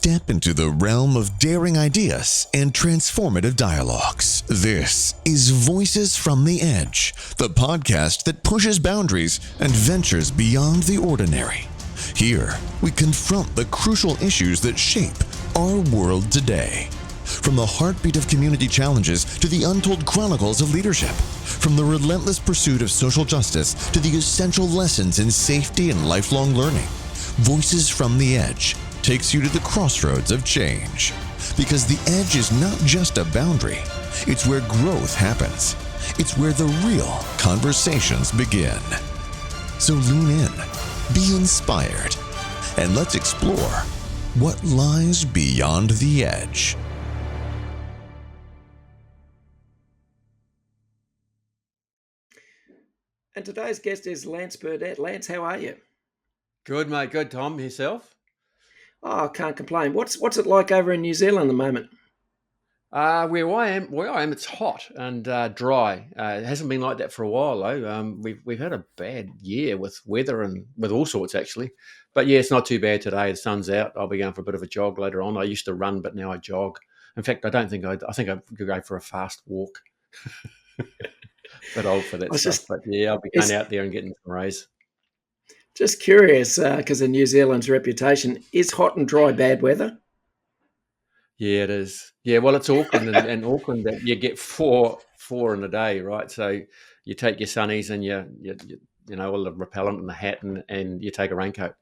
step into the realm of daring ideas and transformative dialogues. This is Voices from the Edge, the podcast that pushes boundaries and ventures beyond the ordinary. Here, we confront the crucial issues that shape our world today. From the heartbeat of community challenges to the untold chronicles of leadership. From the relentless pursuit of social justice to the essential lessons in safety and lifelong learning. Voices from the Edge takes you to the crossroads of change. Because the edge is not just a boundary, it's where growth happens. It's where the real conversations begin. So lean in, be inspired, and let's explore what lies beyond the edge. And today's guest is Lance Burdett. Lance, how are you? Good, mate. Good, Tom. Yourself? Oh, I can't complain. What's it like over in New Zealand at the moment? Where I am, it's hot and dry. It hasn't been like that for a while, though. We've had a bad year with weather and with all sorts, actually. But yeah, it's not too bad today. The sun's out. I'll be going for a bit of a jog later on. I used to run, but now I jog. In fact, I think I could go for a fast walk. Bit old for that stuff, but yeah, I'll be going out there and getting some rays. Just curious, because of New Zealand's reputation, is hot and dry bad weather? Yeah, it is. Yeah, well, it's Auckland, and Auckland that you get four in a day, right? So you take your sunnies and you all the repellent and the hat, and you take a raincoat.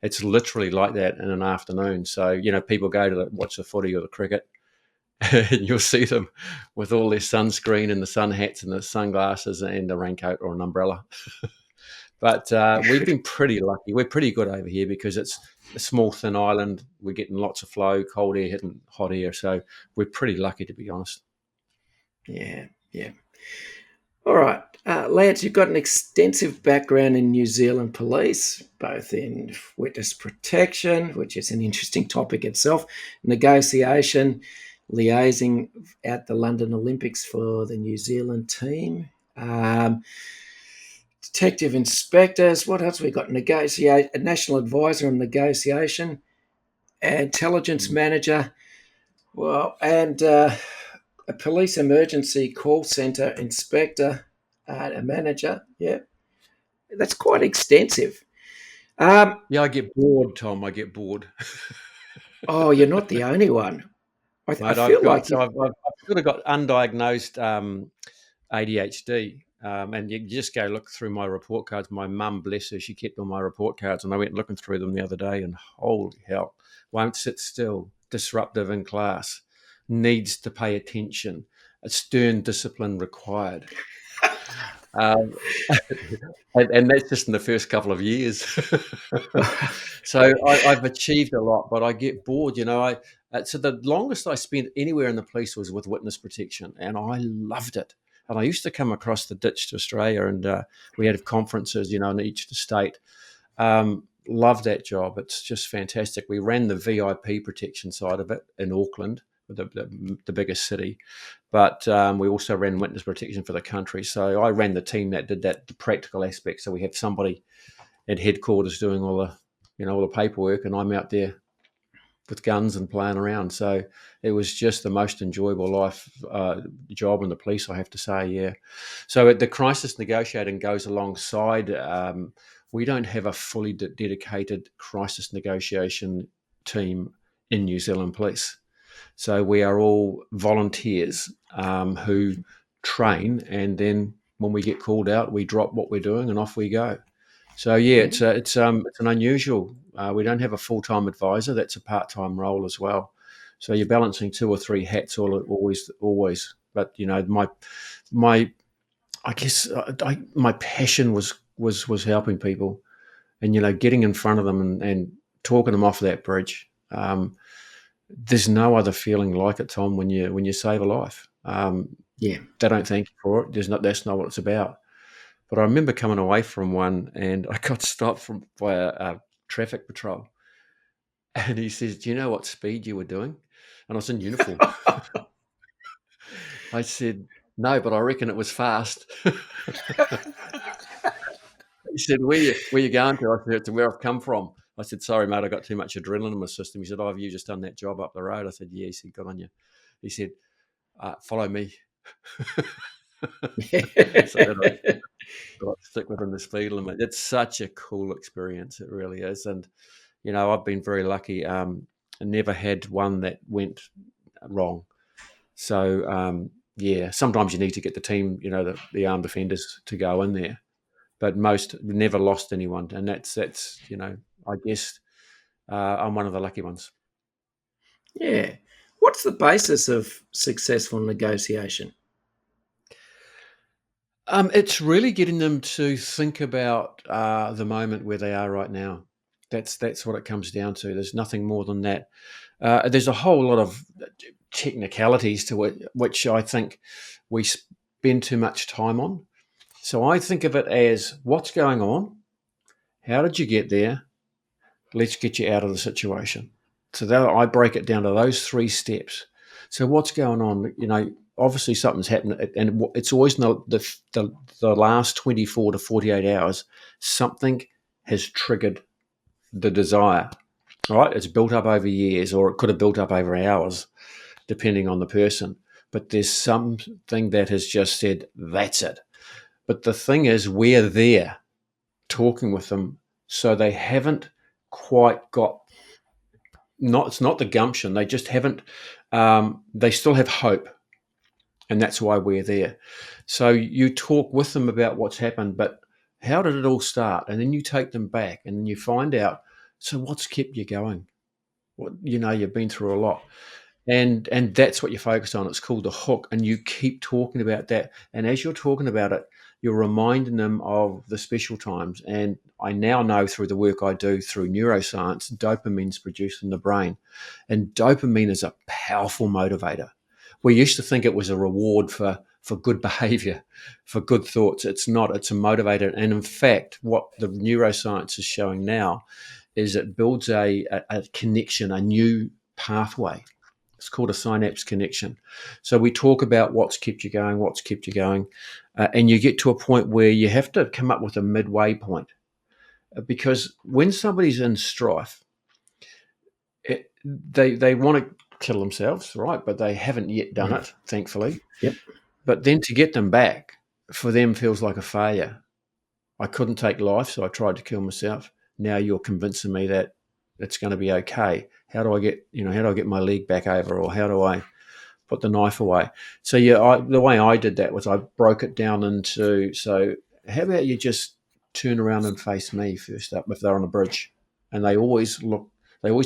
It's literally like that in an afternoon. So people go to watch the footy or the cricket, and you'll see them with all their sunscreen and the sun hats and the sunglasses and a raincoat or an umbrella. But we've been pretty lucky. We're pretty good over here because it's a small, thin island. We're getting lots of flow, cold air hitting hot air. So we're pretty lucky, to be honest. Yeah. All right. Lance, you've got an extensive background in New Zealand police, both in witness protection, which is an interesting topic itself, negotiation, liaising at the London Olympics for the New Zealand team, detective inspectors. What else we got? A national advisor on negotiation, intelligence manager, and a police emergency call centre inspector, a manager. Yeah, that's quite extensive. Yeah, I get bored, Tom. I get bored. Oh, you're not the only one. I feel I've sort of got undiagnosed ADHD. And you just go look through my report cards. My mum, bless her, she kept all my report cards, and I went looking through them the other day, and holy hell, won't sit still, disruptive in class, needs to pay attention, a stern discipline required. And that's just in the first couple of years. So I've achieved a lot, but I get bored. So the longest I spent anywhere in the police was with witness protection, and I loved it. And I used to come across the ditch to Australia, and we had conferences, in each state. Love that job. It's just fantastic. We ran the VIP protection side of it in Auckland, the biggest city. But we also ran witness protection for the country. So I ran the team that did that, the practical aspect. So we had somebody at headquarters doing all the paperwork, and I'm out there with guns and playing around. So it was just the most enjoyable job in the police, I have to say, yeah. So the crisis negotiating goes alongside. We don't have a fully dedicated crisis negotiation team in New Zealand Police. So we are all volunteers who train, and then when we get called out, we drop what we're doing and off we go. So yeah, it's an unusual. We don't have a full-time advisor. That's a part-time role as well. So you're balancing 2 or 3 hats always. But my passion was helping people, and getting in front of them and talking them off that bridge. There's no other feeling like it, Tom, when you save a life. They don't thank you for it. That's not what it's about. But I remember coming away from one, and I got stopped by a traffic patrol. And he says, "Do you know what speed you were doing?" And I was in uniform. I said, "No, but I reckon it was fast." He said, where you going to? I said, "To where I've come from." I said, sorry, mate, I got too much adrenaline in my system. He said, oh, have you just done that job up the road? I said, yeah. He said, good on you. He said, follow me. So that I stick within the speed limit. It's such a cool experience. It really is. And, I've been very lucky. I never had one that went wrong. So, sometimes you need to get the team, the armed defenders to go in there. But most never lost anyone. And that's I guess I'm one of the lucky ones. Yeah. What's the basis of successful negotiation? It's really getting them to think about the moment where they are right now. That's what it comes down to. There's nothing more than that. There's a whole lot of technicalities to it, which I think we spend too much time on. So I think of it as what's going on, how did you get there, let's get you out of the situation. So that I break it down to those 3 steps. So what's going on? Obviously something's happened, and it's always the last 24 to 48 hours, something has triggered the desire, right? It's built up over years, or it could have built up over hours, depending on the person. But there's something that has just said, that's it. But the thing is, we're there talking with them, so they haven't quite got, it's not the gumption, they just haven't, they still have hope. And that's why we're there. So you talk with them about what's happened, but how did it all start? And then you take them back and then you find out, so what's kept you going? You've been through a lot. And that's what you focus on. It's called the hook. And you keep talking about that. And as you're talking about it, you're reminding them of the special times. And I now know through the work I do through neuroscience, dopamine's produced in the brain. And dopamine is a powerful motivator. We used to think it was a reward for good behavior, for good thoughts. It's not. It's a motivator. And in fact, what the neuroscience is showing now is it builds a connection, a new pathway. It's called a synapse connection. So we talk about what's kept you going, and you get to a point where you have to come up with a midway point. Because when somebody's in strife, they want to kill themselves, right? But they haven't yet done it, thankfully. Yep. But then to get them back, for them, feels like a failure. I couldn't take life, so I tried to kill myself. Now you're convincing me that it's going to be okay. How do I get my leg back over, or how do I put the knife away? So the way I did that was I broke it down into, so how about you just turn around and face me first up if they're on a bridge, and they always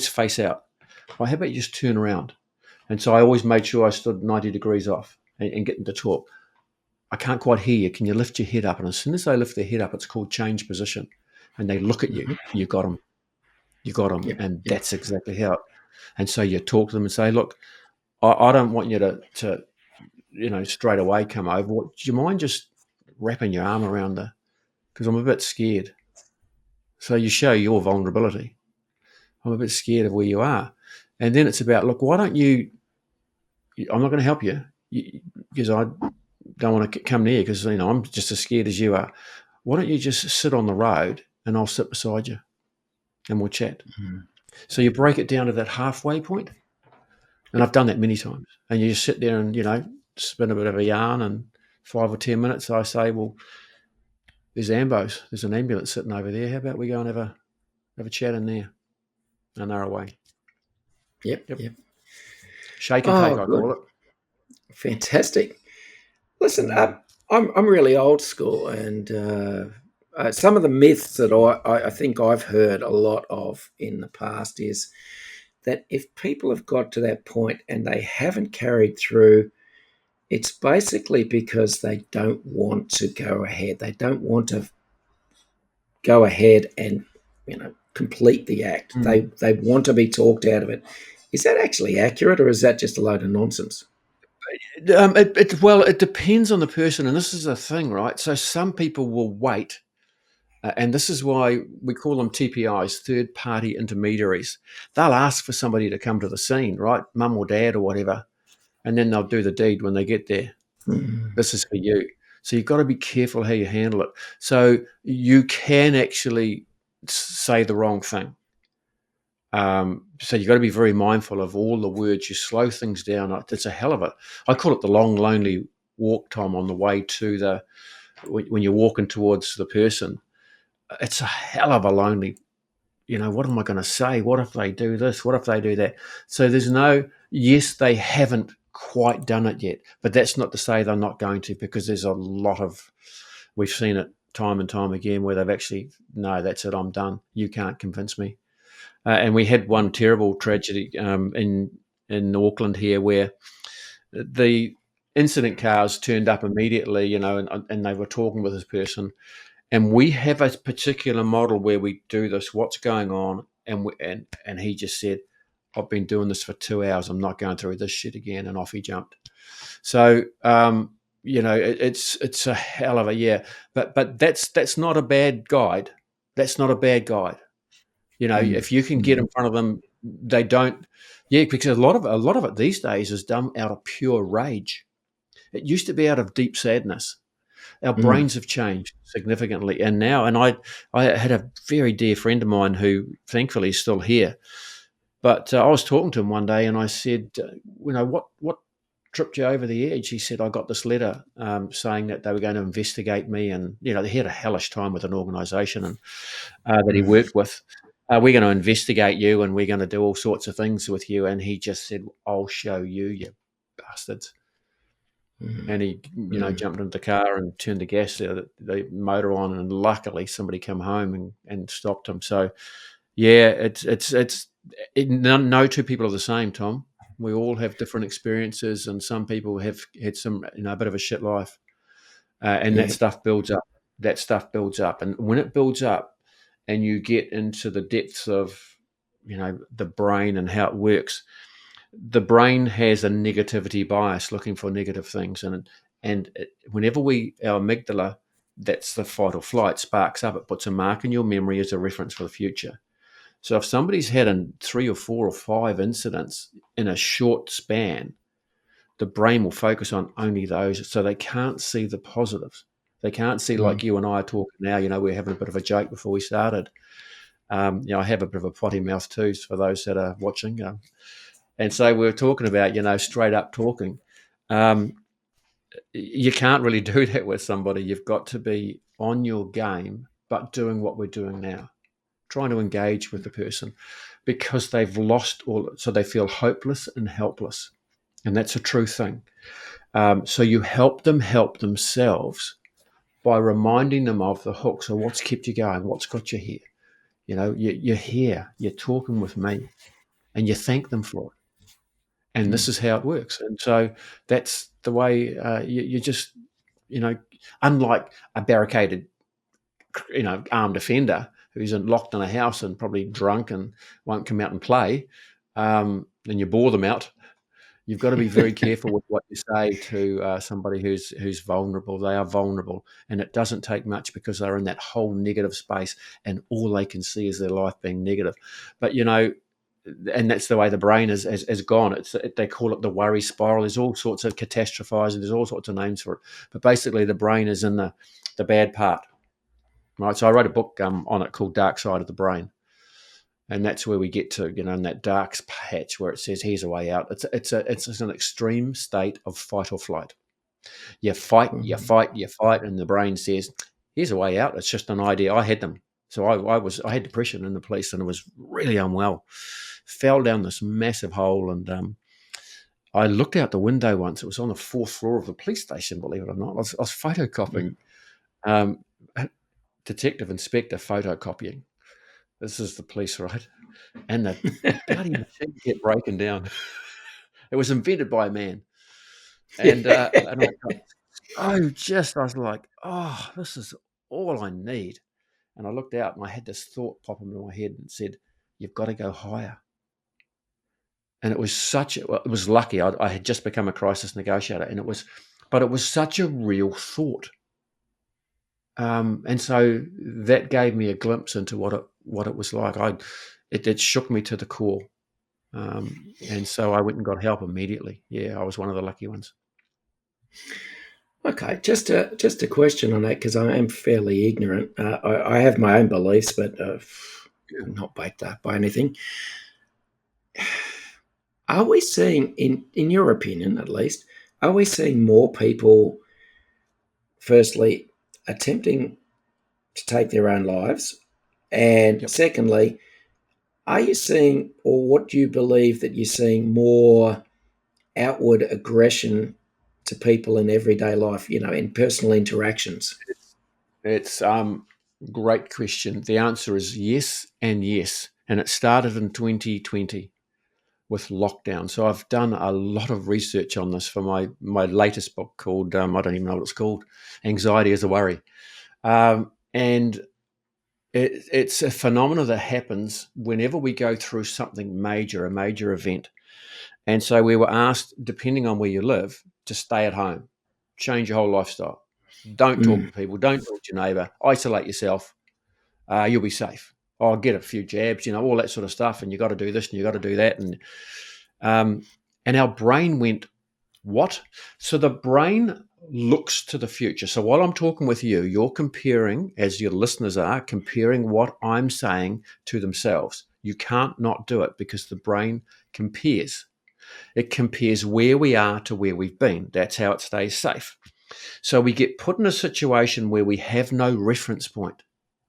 face out. Well, how about you just turn around? And so I always made sure I stood 90 degrees off and get them to talk. I can't quite hear you. Can you lift your head up? And as soon as they lift their head up, it's called change position. And they look at you. You got them. Yep. And that's exactly how it. And so you talk to them and say, look, I don't want you to straight away come over. Do you mind just wrapping your arm around because I'm a bit scared. So you show your vulnerability. I'm a bit scared of where you are. And then it's about, look, why don't you, I'm not going to help you because I don't want to come near because, I'm just as scared as you are. Why don't you just sit on the road and I'll sit beside you and we'll chat. Mm-hmm. So you break it down to that halfway point. And I've done that many times. And you just sit there and, spin a bit of a yarn, and 5 or 10 minutes I say, well, there's ambos. There's an ambulance sitting over there. How about we go and have a chat in there? And they're away. Yep. Shake and take, I call it. Fantastic. Listen, I'm really old school, and some of the myths that I think I've heard a lot of in the past is that if people have got to that point and they haven't carried through, it's basically because they don't want to go ahead. They don't want to go ahead and complete the act. They want to be talked out of it. Is that actually accurate, or is that just a load of nonsense? It depends on the person, and this is the thing, right? So some people will wait, and this is why we call them TPIs, third-party intermediaries. They'll ask for somebody to come to the scene, right, mum or dad or whatever, and then they'll do the deed when they get there. Mm. This is for you. So you've got to be careful how you handle it. So you can actually say the wrong thing. So you've got to be very mindful of all the words. You slow things down. It's a hell of a, I call it the long, lonely walk, Tom, on the way to when you're walking towards the person. It's a hell of a lonely, what am I going to say? What if they do this? What if they do that? So yes, they haven't quite done it yet, but that's not to say they're not going to, because there's a lot of, we've seen it time and time again where they've actually, no, that's it, I'm done. You can't convince me. And we had one terrible tragedy in Auckland here where the incident cars turned up immediately, and they were talking with this person. And we have a particular model where we do this. What's going on? And he just said, "I've been doing this for 2 hours. I'm not going through this shit again." And off he jumped. So it's a hell of a but that's not a bad guide. That's not a bad guide. If you can get in front of them, they don't. Yeah, because a lot of it these days is done out of pure rage. It used to be out of deep sadness. Our brains have changed significantly, and now, and I had a very dear friend of mine who thankfully is still here, but I was talking to him one day, and I said, what tripped you over the edge? He said, I got this letter saying that they were going to investigate me, and they had a hellish time with an organisation and that he worked with. We're going to investigate you, and we're going to do all sorts of things with you. And he just said, I'll show you, you bastards. And he, jumped into the car and turned the motor on, and luckily somebody came home and stopped him. So, yeah, no two people are the same, Tom. We all have different experiences, and some people have had some, a bit of a shit life, and that stuff builds up. That stuff builds up, and when it builds up, and you get into the depths of, the brain and how it works. The brain has a negativity bias, looking for negative things, and whenever our amygdala, that's the fight or flight, sparks up, it puts a mark in your memory as a reference for the future. So if somebody's had 3 or 4 or 5 incidents in a short span, the brain will focus on only those, so they can't see the positives. They can't see, like you and I are talking now. We're having a bit of a joke before we started. I have a bit of a potty mouth too, for those that are watching. And so we were talking about, straight up talking. You can't really do that with somebody. You've got to be on your game, but doing what we're doing now, trying to engage with the person, because they've lost so they feel hopeless and helpless. And that's a true thing. So you help them help themselves by reminding them of the hook. So what's kept you going? What's got you here? You're here, you're talking with me, and you thank them for it. And this is how it works. And so that's the way you just, unlike a barricaded, armed offender who's locked in a house and probably drunk and won't come out and play, and you bore them out. You've got to be very careful with what you say to somebody who's vulnerable. They are vulnerable, and it doesn't take much, because they're in that whole negative space, and all they can see is their life being negative. But and that's the way the brain has gone. They call it the worry spiral. There's all sorts of catastrophizing. There's all sorts of names for it. But basically, the brain is in the bad part, right? So I wrote a book on it called Dark Side of the Brain. And that's where we get to, in that dark patch where it says, here's a way out. It's an extreme state of fight or flight. You fight, you fight, you fight, and the brain says, here's a way out. It's just an idea. I had them. So I had depression in the police, and I was really unwell. Fell down this massive hole, and I looked out the window once. It was on the 4th floor of the police station, believe it or not. I was photocopying, detective inspector photocopying. This is the police, right? And the bloody machine kept breaking down. It was invented by a man. And I was like, oh, this is all I need. And I looked out, and I had this thought pop into my head and said, you've got to go higher. And it was it was lucky. I had just become a crisis negotiator, and it was such a real thought. And so that gave me a glimpse into what it was like. It shook me to the core. And so I went and got help immediately. Yeah, I was one of the lucky ones. Okay, just a question on that, because I am fairly ignorant. I have my own beliefs, but not backed up by anything. are we seeing, in your opinion at least, are we seeing more people, firstly, attempting to take their own lives? And secondly, are you seeing, or what do you believe that you're seeing more outward aggression to people in everyday life, in personal interactions? It's great question. The answer is yes and yes. And it started in 2020 with lockdown. So I've done a lot of research on this for my latest book called, I don't even know what it's called, Anxiety is a Worry. And it's a phenomenon that happens whenever we go through something major, a major event. And so we were asked, depending on where you live, to stay at home, change your whole lifestyle. Don't talk to people. Don't talk to your neighbour. Isolate yourself. You'll be safe. Oh, get a few jabs, all that sort of stuff. And you got to do this and you got to do that. And our brain went, what? So the brain looks to the future. So while I'm talking with you, you're comparing, as your listeners are, comparing what I'm saying to themselves. You can't not do it because the brain compares. It compares where we are to where we've been. That's how it stays safe. So we get put in a situation where we have no reference point.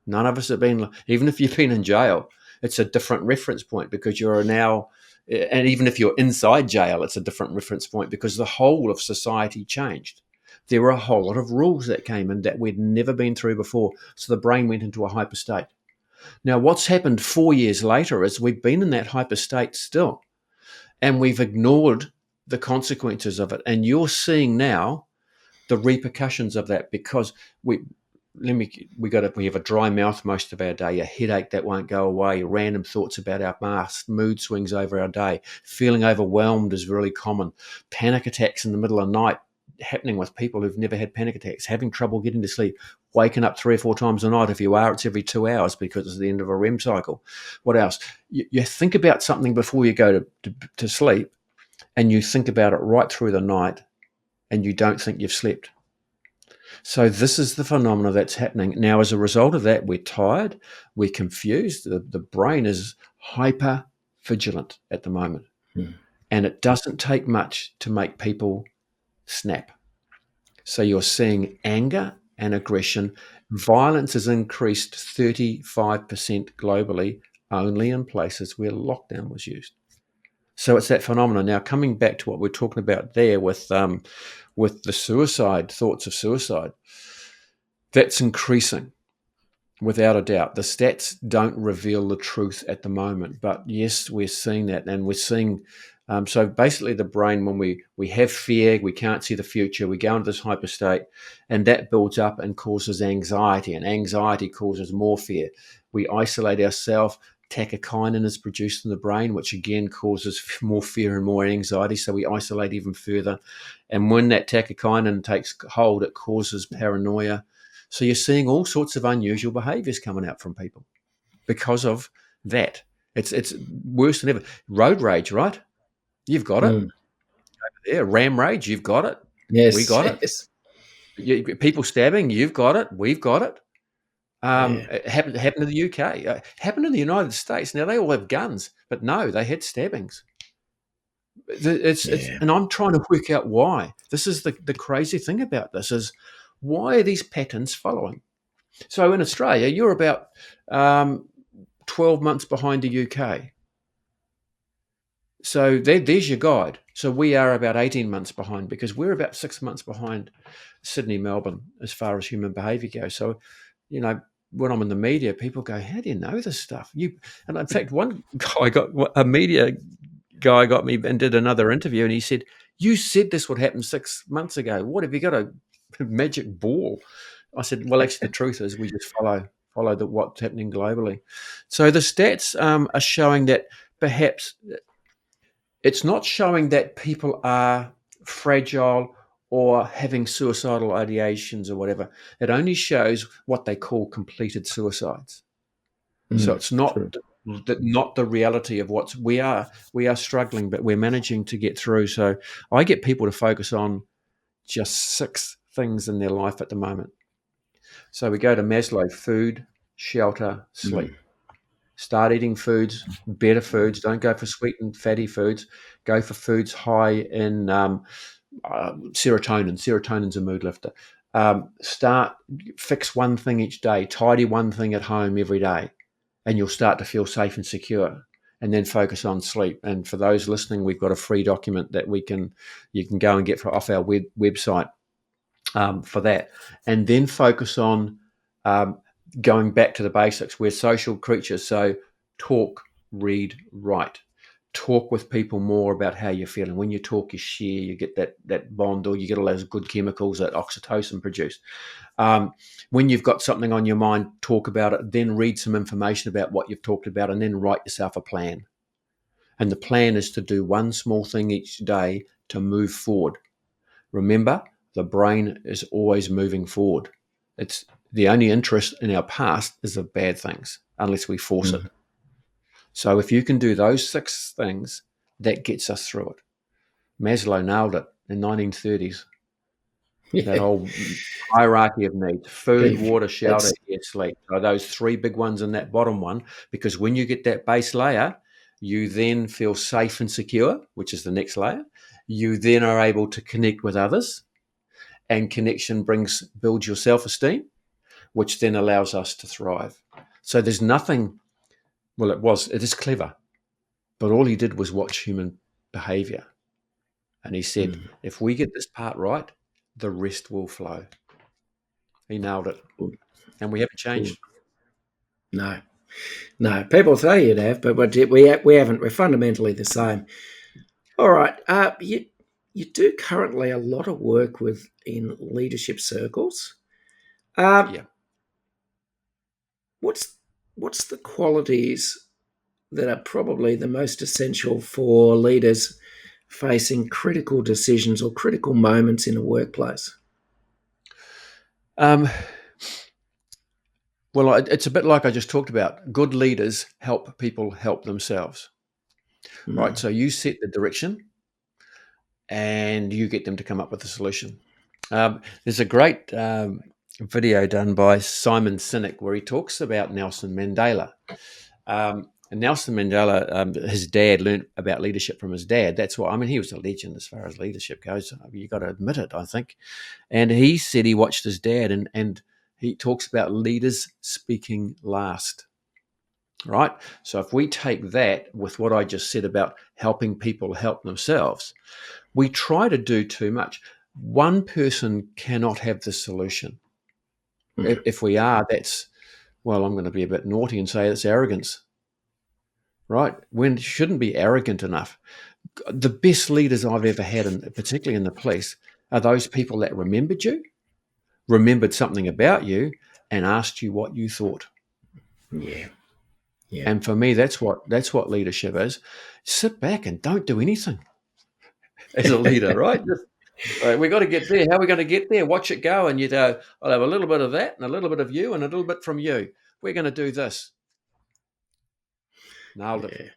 None of us have been, even if you've been in jail, it's a different reference point because you're now, and even if you're inside jail, it's a different reference point because the whole of society changed. There were a whole lot of rules that came in that we'd never been through before. So the brain went into a hyper state. Now, what's happened 4 years later is we've been in that hyper state still, and we've ignored the consequences of it. And you're seeing now the repercussions of that because we have a dry mouth most of our day, a headache that won't go away, random thoughts about our past, mood swings over our day, feeling overwhelmed is really common, panic attacks in the middle of the night happening with people who've never had panic attacks, having trouble getting to sleep, waking up 3 or 4 times a night. If you are, it's every 2 hours because it's the end of a REM cycle. What else? You think about something before you go to sleep, and you think about it right through the night, and you don't think you've slept. So this is the phenomena that's happening. Now, as a result of that, we're tired, we're confused. The brain is hyper vigilant at the moment. And it doesn't take much to make people snap. So you're seeing anger and aggression. Violence has increased 35% globally, only in places where lockdown was used. So it's that phenomenon. Now, coming back to what we're talking about there with the suicide, thoughts of suicide, that's increasing without a doubt. The stats don't reveal the truth at the moment, but yes, we're seeing that, and we're seeing. So basically, the brain, when we have fear, we can't see the future, we go into this hyper state, and that builds up and causes anxiety, and anxiety causes more fear. We isolate ourselves. Tachykinin is produced in the brain, which again causes more fear and more anxiety. So we isolate even further. And when that tachykinin takes hold, it causes paranoia. So you're seeing all sorts of unusual behaviors coming out from people because of that. It's worse than ever. Road rage, right? You've got it. Over there. Ram rage, you've got it. Yes. We got it. People stabbing, you've got it. We've got it. It happened to the UK. Happened in the United States. Now they all have guns, but no, they had stabbings. And I'm trying to work out why. This is the crazy thing about this is why are these patterns following? So in Australia, you're about 12 months behind the UK. So there's your guide. So we are about 18 months behind because we're about 6 months behind Sydney, Melbourne, as far as human behaviour goes. So, when I'm in the media, people go, how do you know this stuff? And in fact, one guy a media guy got me and did another interview, and he said, you said this would happen 6 months ago. What, have you got a magic ball? I said, well, actually, the truth is we just follow what's happening globally. So the stats are showing that perhaps it's not showing that people are fragile or having suicidal ideations or whatever. It only shows what they call completed suicides. So it's not the reality of we are struggling, but we're managing to get through. So I get people to focus on just 6 things in their life at the moment. So we go to Maslow: food, shelter, sleep. Start eating better foods. Don't go for sweet and fatty foods. Go for foods high in serotonin. Serotonin's a mood lifter. Fix one thing each day. Tidy one thing at home every day, and you'll start to feel safe and secure. And then focus on sleep. And for those listening, we've got a free document that you can go and get off our website for that. And then focus on going back to the basics. We're social creatures, so talk, read, write. Talk with people more about how you're feeling. When you talk, you share, you get that bond, or you get all those good chemicals that oxytocin produce. When you've got something on your mind, talk about it, then read some information about what you've talked about, and then write yourself a plan. And the plan is to do one small thing each day to move forward. Remember, the brain is always moving forward. It's the only interest in our past is of bad things, unless we force it. So if you can do those 6 things, that gets us through it. Maslow nailed it in 1930s. That whole hierarchy of needs: food, water, shelter, air, sleep. So those 3 big ones in that bottom one, because when you get that base layer, you then feel safe and secure, which is the next layer. You then are able to connect with others, and connection builds your self-esteem, which then allows us to thrive. So there's nothing, it is clever, but all he did was watch human behavior. And he said, if we get this part right, the rest will flow. He nailed it. And we haven't changed. No. People say you'd have, but we haven't. We're fundamentally the same. All right. You do currently a lot of work in leadership circles. Yeah. What's the qualities that are probably the most essential for leaders facing critical decisions or critical moments in a workplace? Well, it's a bit like I just talked about. Good leaders help people help themselves, right? So you set the direction and you get them to come up with a solution. There's a great video done by Simon Sinek where he talks about Nelson Mandela. And Nelson Mandela, his dad learned about leadership from his dad. That's why, he was a legend as far as leadership goes. You got to admit it, I think. And he said he watched his dad, and he talks about leaders speaking last, right? So if we take that with what I just said about helping people help themselves, we try to do too much. One person cannot have the solution. If we are, I'm going to be a bit naughty and say it's arrogance, right? When it shouldn't be arrogant enough. The best leaders I've ever had, particularly in the police, are those people that remembered you, remembered something about you, and asked you what you thought. Yeah. And for me, that's what leadership is. Sit back and don't do anything as a leader, right? We got to get there. How are we going to get there? Watch it go, and I'll have a little bit of that, and a little bit of you, and a little bit from you. We're going to do this. Nailed it.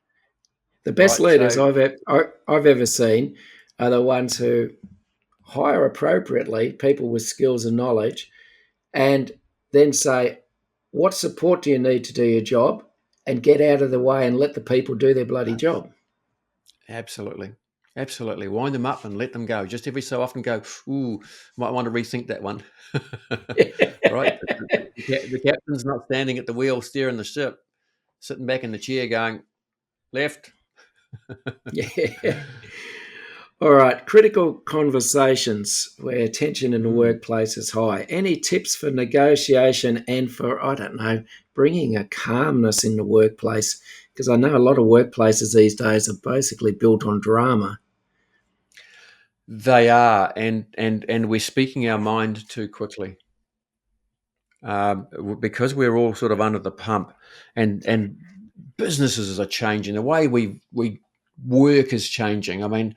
The best leaders I've ever seen are the ones who hire appropriately people with skills and knowledge, and then say, what support do you need to do your job, and get out of the way and let the people do their bloody job. Absolutely. Wind them up and let them go. Just every so often go, ooh, might want to rethink that one. Right? The captain's not standing at the wheel steering the ship, sitting back in the chair going, left. Yeah. All right. Critical conversations where tension in the workplace is high. Any tips for negotiation and for, bringing a calmness in the workplace? Because I know a lot of workplaces these days are basically built on drama. They are, and we're speaking our mind too quickly. Because we're all sort of under the pump, and businesses are changing. The way we work is changing.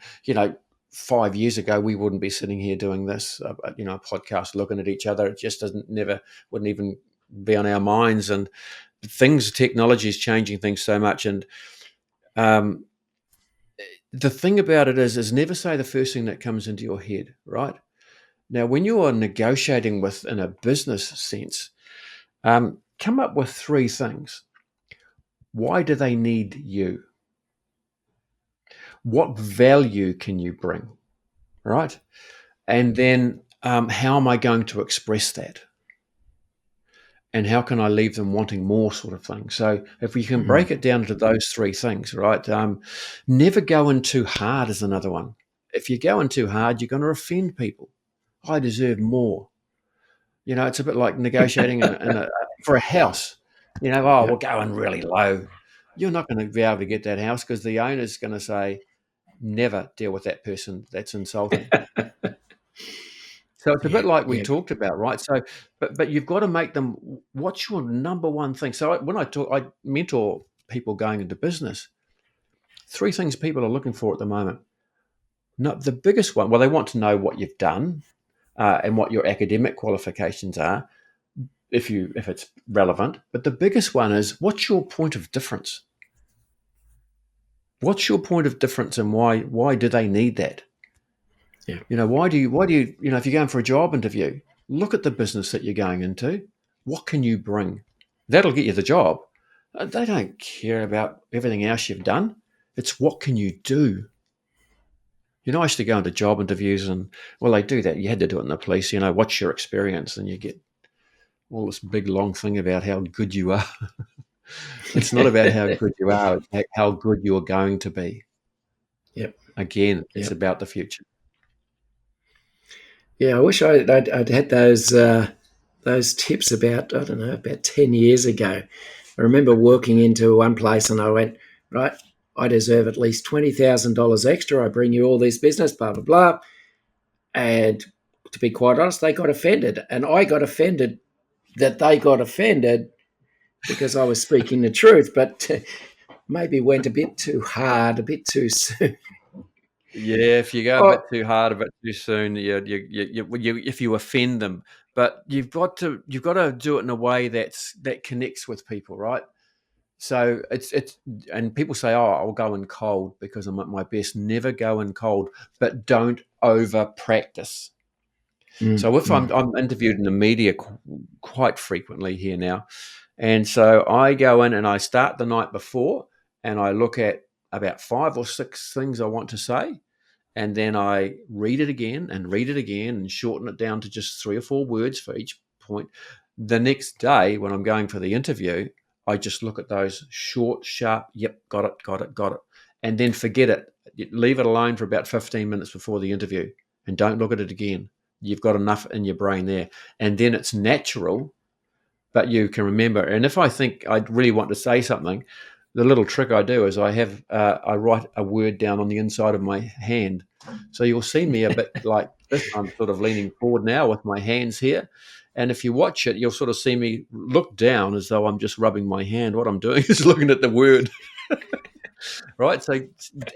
5 years ago, we wouldn't be sitting here doing this, a podcast, looking at each other. It just wouldn't even be on our minds. And technology is changing things so much. And the thing about it is never say the first thing that comes into your head, right? Now, when you are negotiating in a business sense, come up with 3 things. Why do they need you? What value can you bring, right? And then how am I going to express that? And how can I leave them wanting more, sort of thing? So if we can break it down to those three things, right? Never go in too hard is another one. If you go in too hard, you're going to offend people. I deserve more. It's a bit like negotiating for a house. We'll go in really low. You're not going to be able to get that house because the owner's going to say, never deal with that person. That's insulting. So it's a bit like we talked about, right? So, but you've got to make them. What's your number one thing? So when I mentor people going into business. Three things people are looking for at the moment. No, the biggest one. Well, they want to know what you've done and what your academic qualifications are, if it's relevant. But the biggest one is, what's your point of difference? What's your point of difference, and why do they need that? Yeah. Why do you, if you're going for a job interview, look at the business that you're going into. What can you bring? That'll get you the job. They don't care about everything else you've done. It's what can you do? I used to go into job interviews and, well, they do that. You had to do it in the police. What's your experience? And you get all this big, long thing about how good you are. It's not about how good you are. It's how good you're going to be. Yep. Again, it's about the future. Yeah, I wish I'd had those tips about 10 years ago. I remember walking into one place and I went, right, I deserve at least $20,000 extra. I bring you all this business, blah, blah, blah. And to be quite honest, they got offended. And I got offended that they got offended because I was speaking the truth, but maybe went a bit too hard, a bit too soon. Yeah, if you go a bit too hard, a bit too soon, if you offend them, but you've got to do it in a way that connects with people, right? So it's and people say, "Oh, I'll go in cold because I'm at my best." Never go in cold, but don't over practice. So if I'm interviewed in the media quite frequently here now, and so I go in and I start the night before, and I look at about 5 or 6 things I want to say. And then I read it again and shorten it down to just 3 or 4 words for each point. The next day, when I'm going for the interview, I just look at those short, sharp, yep, got it. And then forget it. Leave it alone for about 15 minutes before the interview and don't look at it again. You've got enough in your brain there. And then it's natural, but you can remember. And if I think I really want to say something, the little trick I do is I write a word down on the inside of my hand. So you'll see me a bit like this. I'm sort of leaning forward now with my hands here. And if you watch it, you'll sort of see me look down as though I'm just rubbing my hand. What I'm doing is looking at the word. Right? So,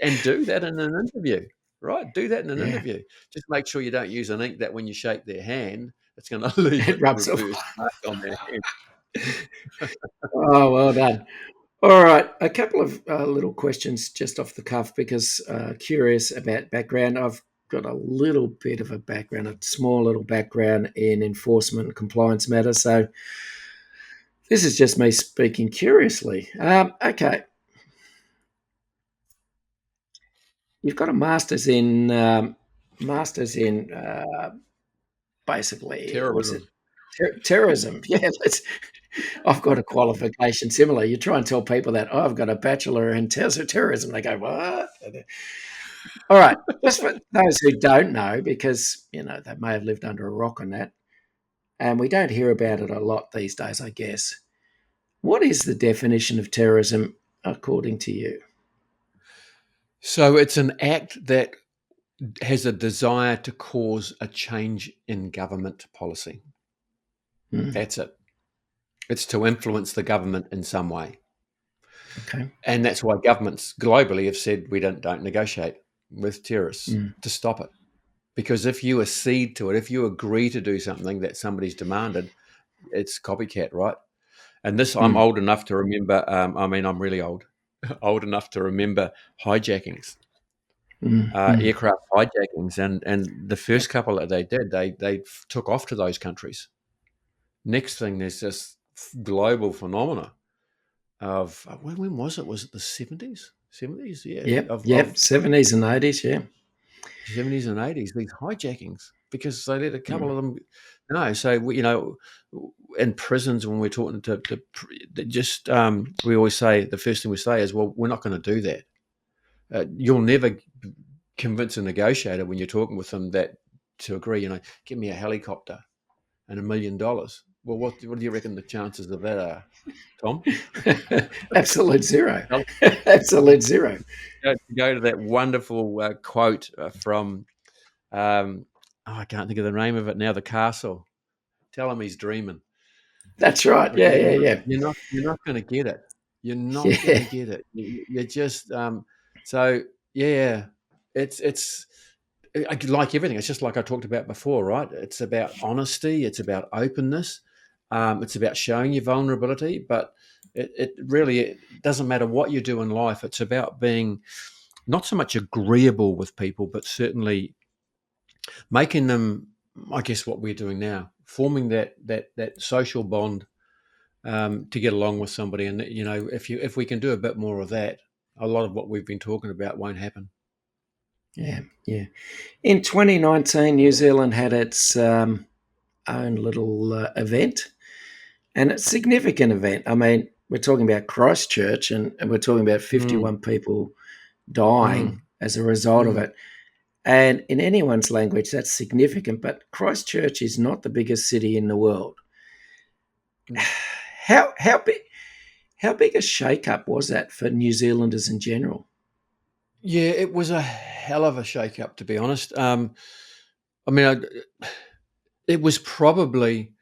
and do that in an interview. Right? Do that in an interview. Just make sure you don't use an ink that when you shake their hand, it's going to leave It rubs off on their hand. Oh, well done. All right, a couple of little questions just off the cuff because curious about background. I've got a little bit of a background, a small little background in enforcement and compliance matters. So this is just me speaking curiously. Okay. You've got a master's in basically Terrorism. Terrorism. Yeah, I've got a qualification similar. You try and tell people that, I've got a bachelor in terrorism. They go, what? All right. Just for those who don't know, because, they may have lived under a rock on that, and we don't hear about it a lot these days, I guess. What is the definition of terrorism according to you? So it's an act that has a desire to cause a change in government policy. That's it. It's to influence the government in some way. Okay. And that's why governments globally have said we don't negotiate with terrorists to stop it. Because if you accede to it, if you agree to do something that somebody's demanded, it's copycat, right? And this, I'm old enough to remember, I'm really old enough to remember hijackings. Aircraft hijackings, and the first couple that they did, they took off to those countries. Next thing, there's this global phenomena when was it? Was it the 70s? 70s, yeah, Yep, of yep. 70s and 80s, yeah. 70s and 80s, these hijackings, because they let a couple Mm. of them no. So in prisons when we're talking just we always say, the first thing we say is, well, we're not going to do that. You'll never convince a negotiator when you're talking with them that to agree. Give me a helicopter and $1 million. Well, what do you reckon the chances of that are, Tom? Absolute zero. Well, Absolute zero. go to that wonderful quote from I can't think of the name of it now. The Castle. Tell him he's dreaming. That's right. Yeah, Okay, yeah, yeah. you're not going to get it. You're not going to Yeah, get it. You're just so yeah. It's like everything. It's just like I talked about before, right? It's about honesty. It's about openness. It's about showing your vulnerability. But it really it doesn't matter what you do in life. It's about being not so much agreeable with people, but certainly making them, I guess, what we're doing now, forming that social bond to get along with somebody. And if we can do a bit more of that, a lot of what we've been talking about won't happen. yeah, yeah. In 2019, New Zealand had its own little event, and a significant event. I mean, we're talking about Christchurch, and we're talking about Mm, 51 people dying mm, as a result of mm. it. And in anyone's language, that's significant. But Christchurch is not the biggest city in the world. No. How big a shake-up was that for New Zealanders in general? Yeah, it was a hell of a shake-up, to be honest. I mean, it was probably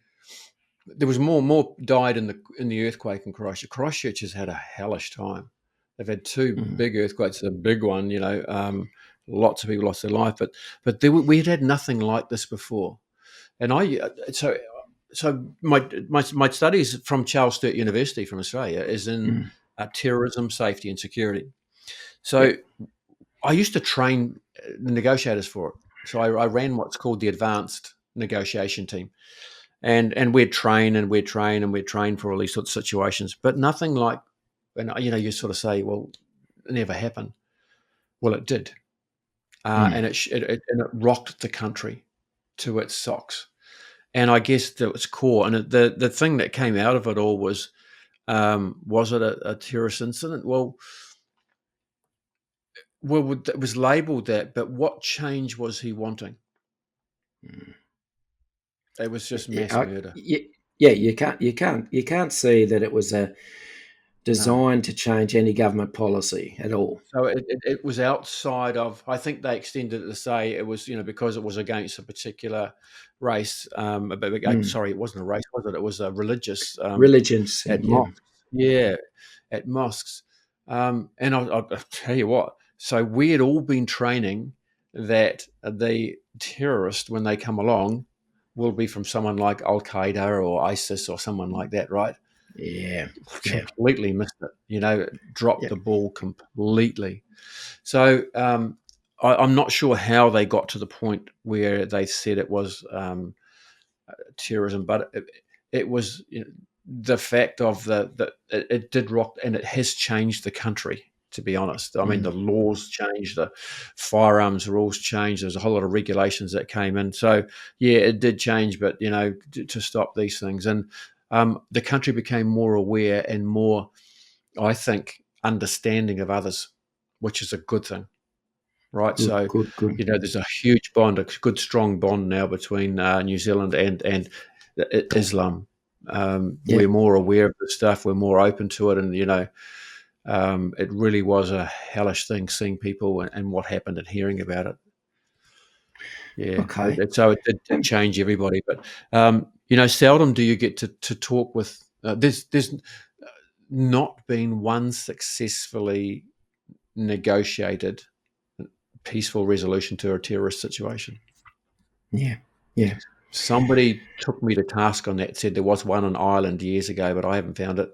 there was more died in the earthquake in Christchurch. Christchurch has had a hellish time. They've had two Mm, big earthquakes. The big one, lots of people lost their life, but we had nothing like this before. And my studies from Charles Sturt University from Australia is in mm, terrorism, safety, and security. So yep. I used to train the negotiators for it. So I ran what's called the advanced negotiation team, and we'd train and we'd train and we'd train for all these sorts of situations, but nothing like, and you sort of say, well, it never happened. Well, it did, Mm, and it rocked the country to its socks. And I guess that was core. And the thing that came out of it all was it a terrorist incident? Well, it was labelled that, but what change was he wanting? mm. It was just Yeah, mass murder. yeah, you can't see that it was No. designed to change any government policy at all. So it was outside of. I think they extended it to say it was, because it was against a particular race. Mm. Sorry, it wasn't a race, was it? It was a religious Religions, at yeah. mosques. Yeah, at mosques. And I'll tell you what. So we had all been training that the terrorist, when they come along, will be from someone like Al Qaeda or ISIS or someone like that, right? Yeah, yeah, Completely missed it. Dropped yeah. the ball completely. So I'm not sure how they got to the point where they said it was terrorism, but it was the fact of that it did rock, and it has changed the country. To be honest, I mean, the Mm, laws changed, the firearms rules changed. There's a whole lot of regulations that came in. So yeah, it did change, but to stop these things, and the country became more aware and more, I think, understanding of others, which is a good thing, right? good, So, good, good. there's a huge bond, a good, strong bond now between New Zealand and Islam. Yeah. We're more aware of the stuff. We're more open to it, and it really was a hellish thing seeing people and what happened and hearing about it. Yeah, Okay. so it did Um, change everybody, but seldom do you get to talk with. There's not been one successfully negotiated peaceful resolution to a terrorist situation. yeah, yeah. Somebody took me to task on that, said there was one on Ireland years ago, but I haven't found it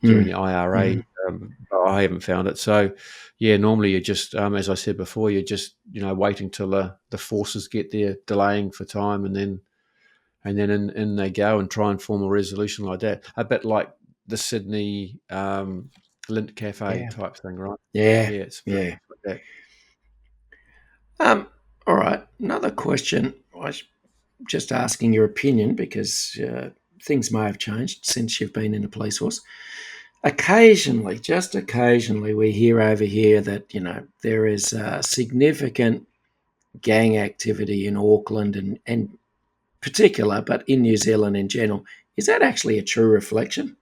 during Mm, the IRA. mm. I haven't found it. So, yeah, normally you're just, as I said before, you're just, waiting till the forces get there, delaying for time, and then in they go and try and form a resolution like that. A bit like the Sydney Lint Cafe Yeah. type thing, right? Yeah. Yeah, it's very Yeah. much like that. All right. Another question. I was just asking your opinion because things may have changed since you've been in the police force. Occasionally, just occasionally, we hear over here that there is significant gang activity in Auckland and particular, but in New Zealand in general. Is that actually a true reflection?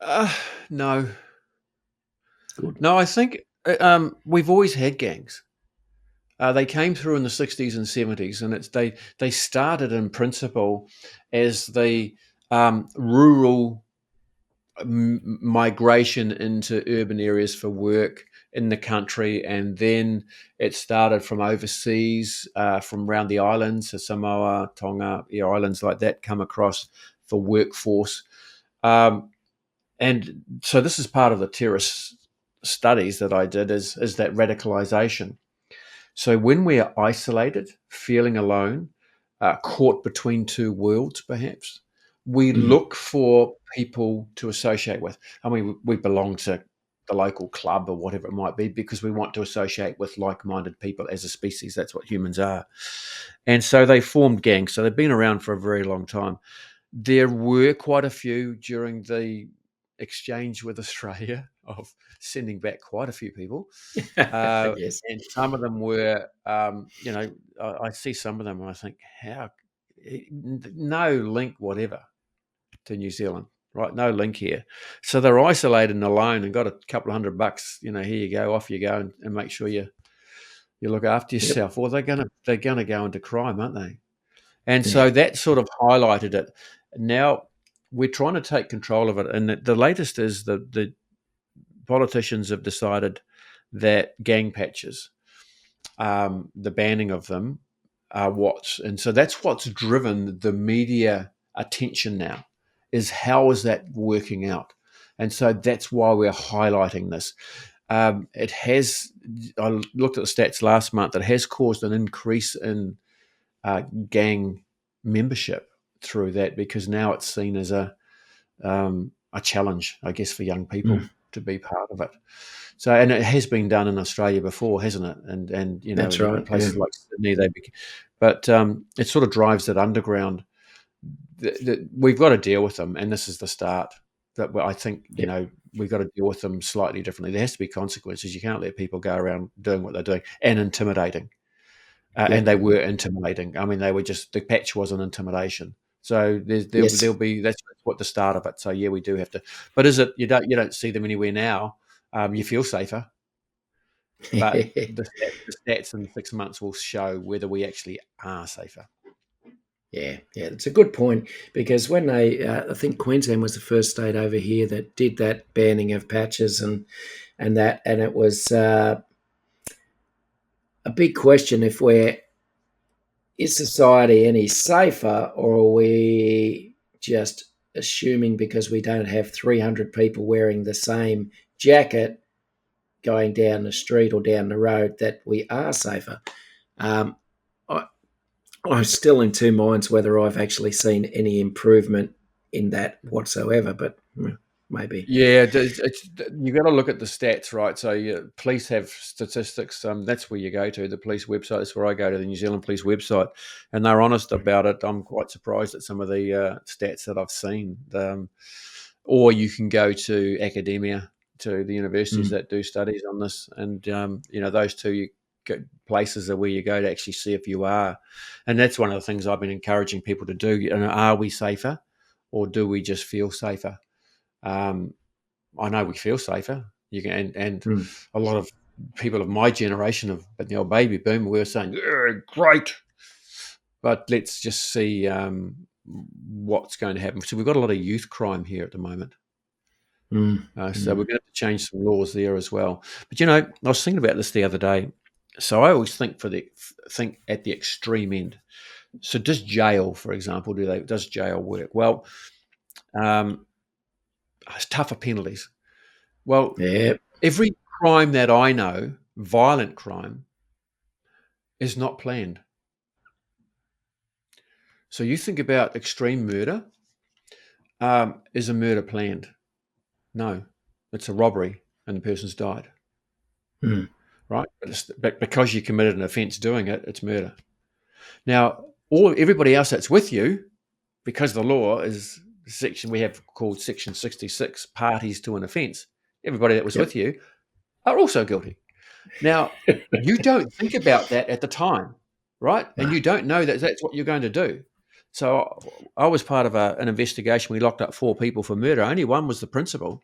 Uh, no, Good. no. I think we've always had gangs. They came through in the 60s and 70s, and they started in principle as the rural migration into urban areas for work in the country, and then it started from overseas, from around the islands, so Samoa, Tonga, islands like that, come across for workforce. Um, and so this is part of the terrorist studies that I did is that radicalization. So when we are isolated, feeling alone, caught between two worlds, perhaps, we Mm. look for people to associate with. I mean, we belong to the local club or whatever it might be because we want to associate with like-minded people as a species. That's what humans are. And so they formed gangs. So they've been around for a very long time. There were quite a few during the exchange with Australia of sending back quite a few people. Yes. And some of them were, I see some of them and I think, how, no link whatever to New Zealand, right? No link here. So they're isolated and alone and got a couple of $100, here you go, off you go, and make sure you look after Yep. yourself. Well, they're gonna go into crime, aren't they? And Yeah. so that sort of highlighted it. Now we're trying to take control of it, and the latest is the politicians have decided that gang patches, the banning of them, are and so that's what's driven the media attention now, is how is that working out, and so that's why we're highlighting this. It has. I looked at the stats last month. It has caused an increase in gang membership through that because now it's seen as a challenge, I guess, for young people Mm. to be part of it. So, and it has been done in Australia before, hasn't it? And That's in right. Yeah. places like Sydney, but it sort of drives that underground. We've got to deal with them, and this is the start. That I think Yep. we've got to deal with them slightly differently. There has to be consequences. You can't let people go around doing what they're doing and intimidating. And Yep. they were intimidating. I mean, they were just the patch was an intimidation. So there'll Yes. be that's what the start of it. So yeah, we do have to. But is it you don't see them anywhere now? You feel safer, but the stats in 6 months will show whether we actually are safer. Yeah, yeah, it's a good point because when I think Queensland was the first state over here that did that banning of patches and it was a big question if is society any safer or are we just assuming because we don't have 300 people wearing the same jacket going down the street or down the road that we are safer. Um, I, I'm still in two minds whether I've actually seen any improvement in that whatsoever, but maybe. Yeah, you got to look at the stats, right? So police have statistics. That's where you go to the police website. That's where I go to the New Zealand Police website, and they're honest about it. I'm quite surprised at some of the stats that I've seen. Or you can go to academia, to the universities Mm, that do studies on this, and those two places are where you go to actually see if you are. And that's one of the things I've been encouraging people to do. Are we safer, or do we just feel safer? Um, I know we feel safer. You can, and mm. a lot of people of my generation of the old baby boom, we were saying, yeah, great, but let's just see what's going to happen. So we've got a lot of youth crime here at the moment. Mm, So mm. we're going to have to change some laws there as well. But I was thinking about this the other day. So I always think think at the extreme end. So does jail, for example, does jail work? Well, um, it's tougher penalties. Well, Yeah. every crime that I know, violent crime, is not planned. So you think about extreme murder. Is a murder planned? No, it's a robbery and the person's died. Mm. Right? But because you committed an offence doing it, it's murder. Now, everybody else that's with you, because the law is we have called Section 66, parties to an offence. Everybody that was Yep. with you are also guilty. Now, you don't think about that at the time, right? And No. you don't know that that's what you're going to do. So I was part of an investigation. We locked up 4 people for murder. Only one was the principal,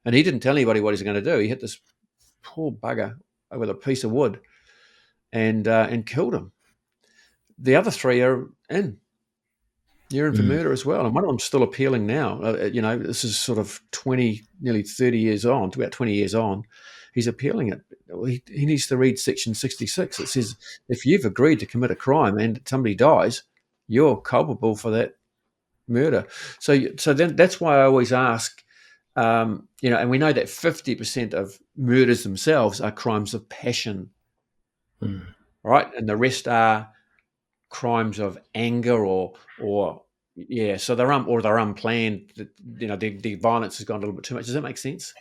and he didn't tell anybody what he was going to do. He hit this poor bugger with a piece of wood and killed him. The other 3 are in. You're in for murder as well, and one of them's still appealing now. This is sort of nearly 30 years on, about 20 years on. He's appealing it. He needs to read Section 66. It says if you've agreed to commit a crime and somebody dies, you're culpable for that murder. So then that's why I always ask, and we know that 50% of murders themselves are crimes of passion, right? And the rest are crimes of anger or so they're unplanned. The violence has gone a little bit too much. Does that make sense?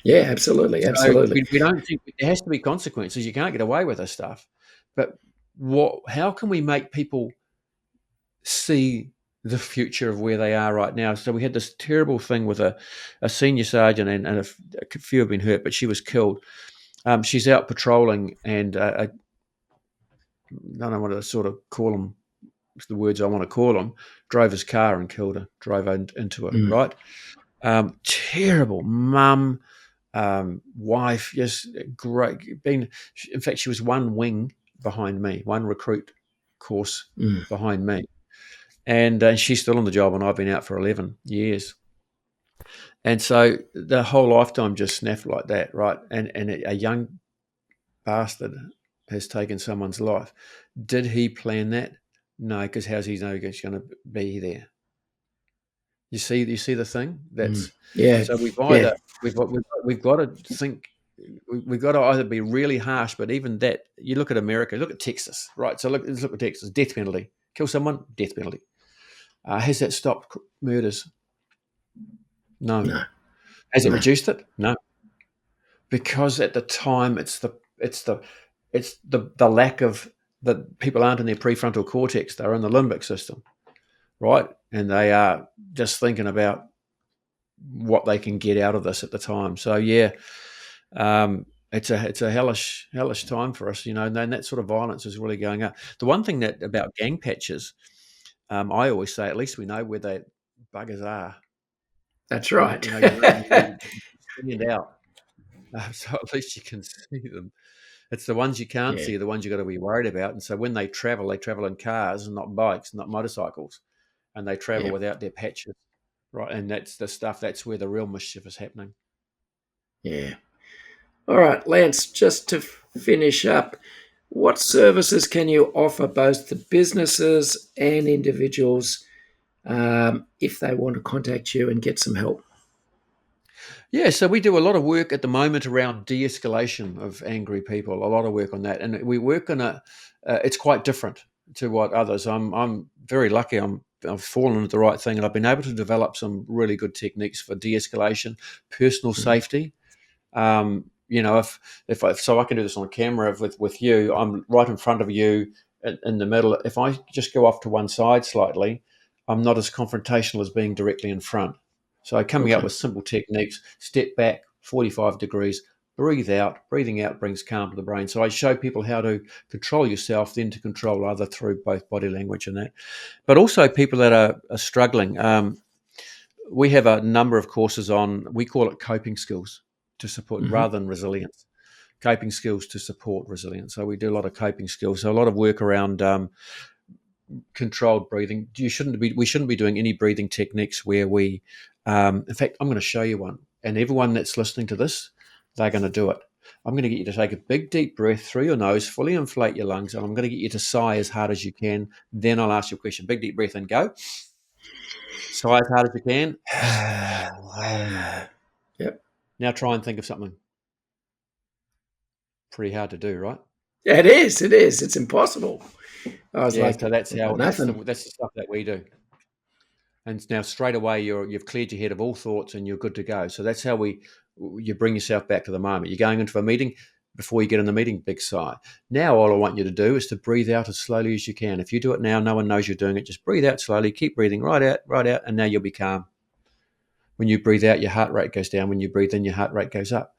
Yeah, absolutely, So absolutely. we don't think there has to be consequences. You can't get away with this stuff. But how can we make people see the future of where they are right now? So we had this terrible thing with a senior sergeant and a few have been hurt, but she was killed. She's out patrolling and I don't know what to sort of call them. The words I want to call him, drove his car and killed her, drove into her, right? Terrible mum, wife, yes, great. In fact, she was one wing behind me, one recruit course behind me. And she's still on the job and I've been out for 11 years. And so the whole lifetime just snapped like that, right? And a young bastard has taken someone's life. Did he plan that? No, because how's he know he's going to be there? You see the thing. So we've either we've got to think. We've got to either be really harsh, but even that, you look at America, look at Texas, right? So let's look at Texas. Death penalty. Kill someone, death penalty. Has that stopped murders? No. Has it reduced it? No. Because at the time, it's the lack of the people aren't in their prefrontal cortex; they're in the limbic system, right? And they are just thinking about what they can get out of this at the time. So yeah, it's a hellish time for us, and that sort of violence is really going up. The one thing that about gang patches, I always say, at least we know where the buggers are. That's right. You stand out, so at least you can see them. It's the ones you can't see, the ones you got to be worried about. And so when they travel in cars and not bikes, not motorcycles, and they travel without their patches, right? And that's the stuff. That's where the real mischief is happening. Yeah. All right, Lance, just to finish up, what services can you offer both to businesses and individuals if they want to contact you and get some help? Yeah, so we do a lot of work at the moment around de-escalation of angry people. A lot of work on that, and we work on it's quite different to what others. I'm very lucky. I've fallen into the right thing, and I've been able to develop some really good techniques for de-escalation, personal safety. So I can do this on camera with you. I'm right in front of you in the middle. If I just go off to one side slightly, I'm not as confrontational as being directly in front. So coming up with simple techniques, step back 45 degrees, breathe out. Breathing out brings calm to the brain. So I show people how to control yourself, then to control other through both body language and that. But also people that are struggling. We have a number of courses on, we call it coping skills to support rather than resilience. Coping skills to support resilience. So we do a lot of coping skills. So a lot of work around controlled breathing. We shouldn't be doing any breathing techniques where we, in fact, I'm going to show you one. And everyone that's listening to this, they're going to do it. I'm going to get you to take a big deep breath through your nose, fully inflate your lungs, and I'm going to get you to sigh as hard as you can. Then I'll ask you a question. Big deep breath and go. Sigh as hard as you can. Yep. Now try and think of something. Pretty hard to do, right? Yeah, it is. It's impossible. So that's the stuff that we do. And now straight away you've cleared your head of all thoughts and you're good to go. So that's how you bring yourself back to the moment. You're going into a meeting. Before you get in the meeting, big sigh. Now all I want you to do is to breathe out as slowly as you can. If you do it now, no one knows you're doing it. Just breathe out slowly. Keep breathing right out, and now you'll be calm. When you breathe out, your heart rate goes down. When you breathe in, your heart rate goes up.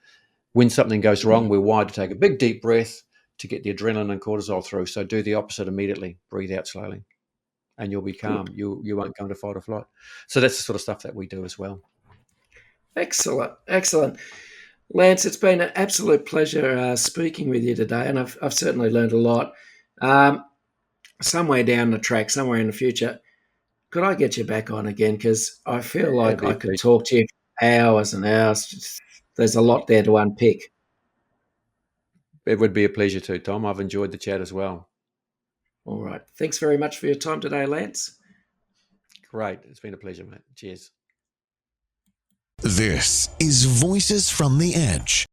When something goes wrong, we're wired to take a big deep breath to get the adrenaline and cortisol through. So do the opposite immediately. Breathe out slowly, and you'll be calm. You won't go into fight or flight. So that's the sort of stuff that we do as well. Excellent. Lance, it's been an absolute pleasure speaking with you today, and I've certainly learned a lot. Somewhere down the track, somewhere in the future, could I get you back on again? Because I feel like I could talk to you for hours and hours. There's a lot there to unpick. It would be a pleasure too, Tom. I've enjoyed the chat as well. All right. Thanks very much for your time today, Lance. Great. It's been a pleasure, mate. Cheers. This is Voices from the Edge.